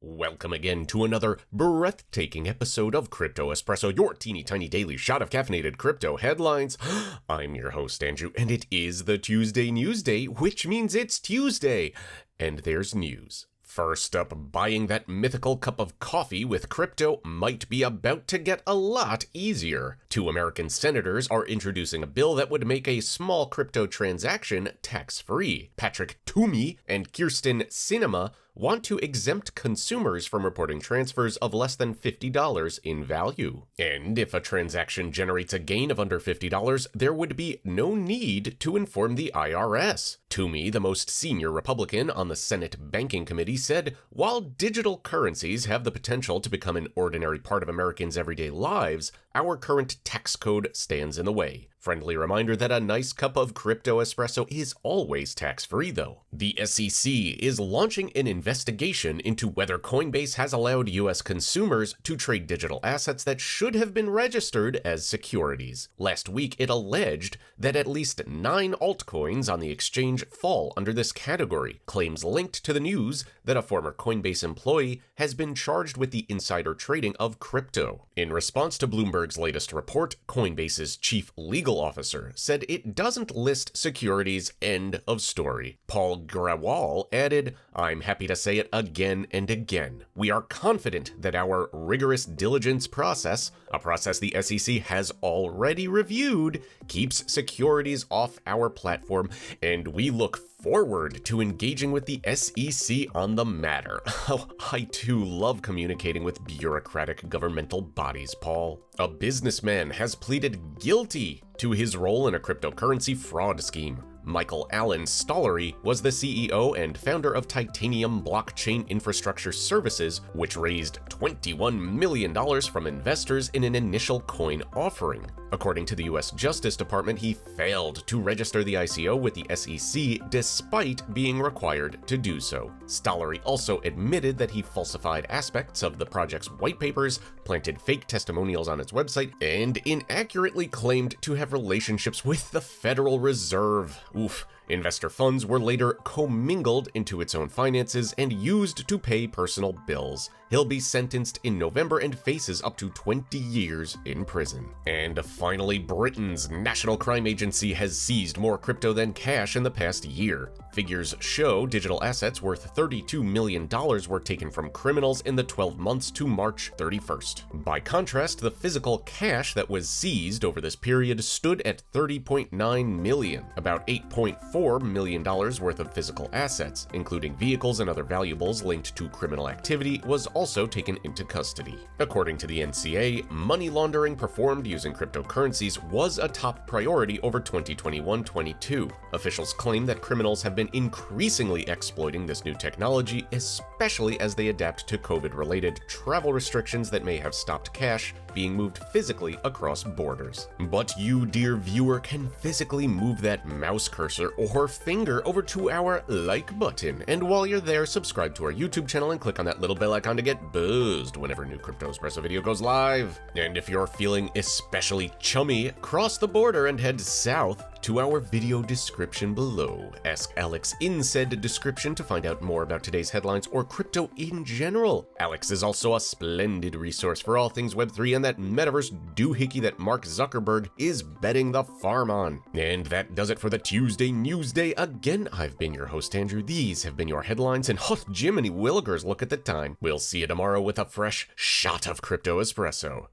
Welcome again to another breathtaking episode of Crypto Espresso, your teeny tiny daily shot of caffeinated crypto headlines. I'm your host, Andrew, and it is the Tuesday News Day, which means it's Tuesday, and there's news. First up, buying that mythical cup of coffee with crypto might be about to get a lot easier. 2 American senators are introducing a bill that would make a small crypto transaction tax-free. Patrick Toomey and Kyrsten Sinema want to exempt consumers from reporting transfers of less than $50 in value. And if a transaction generates a gain of under $50, there would be no need to inform the IRS. Toomey, the most senior Republican on the Senate Banking Committee, said, "While digital currencies have the potential to become an ordinary part of Americans' everyday lives, our current tax code stands in the way." Friendly reminder that a nice cup of crypto espresso is always tax-free, though. The SEC is launching an investigation into whether Coinbase has allowed U.S. consumers to trade digital assets that should have been registered as securities. Last week, it alleged that at least 9 altcoins on the exchange fall under this category. Claims linked to the news that a former Coinbase employee has been charged with the insider trading of crypto. In response to Bloomberg's latest report, Coinbase's chief legal officer said it doesn't list securities, end of story. Paul Grawal added, "I'm happy to say it again and again. We are confident that our rigorous diligence process, a process the SEC has already reviewed, keeps securities off our platform, and we look forward to engaging with the SEC on the matter." Oh, I too love communicating with bureaucratic governmental bodies, Paul. A businessman has pleaded guilty to his role in a cryptocurrency fraud scheme. Michael Allen Stollery was the CEO and founder of Titanium Blockchain Infrastructure Services, which raised $21 million from investors in an initial coin offering. According to the U.S. Justice Department, he failed to register the ICO with the SEC despite being required to do so. Stollery also admitted that he falsified aspects of the project's white papers, planted fake testimonials on its website, and inaccurately claimed to have relationships with the Federal Reserve. Oof. Investor funds were later commingled into its own finances and used to pay personal bills. He'll be sentenced in November and faces up to 20 years in prison. And finally, Britain's National Crime Agency has seized more crypto than cash in the past year. Figures show digital assets worth $32 million were taken from criminals in the 12 months to March 31st. By contrast, the physical cash that was seized over this period stood at $30.9 million, about $8.4 million worth of physical assets, including vehicles and other valuables linked to criminal activity, was also taken into custody. According to the NCA, money laundering performed using cryptocurrencies was a top priority over 2021-22. Officials claim that criminals have been increasingly exploiting this new technology, especially as they adapt to COVID-related travel restrictions that may have stopped cash being moved physically across borders. But you, dear viewer, can physically move that mouse cursor or finger over to our like button. And while you're there, subscribe to our YouTube channel and click on that little bell icon to get buzzed whenever a new Crypto Espresso video goes live. And if you're feeling especially chummy, cross the border and head south to our video description below. Ask Alex in said description to find out more about today's headlines or crypto in general. Alex is also a splendid resource for all things Web3 and that metaverse doohickey that Mark Zuckerberg is betting the farm on. And that does it for the Tuesday News Day. Again, I've been your host, Andrew. These have been your headlines, and hot Jiminy Willikers, look at the time. We'll see you tomorrow with a fresh shot of Crypto Espresso.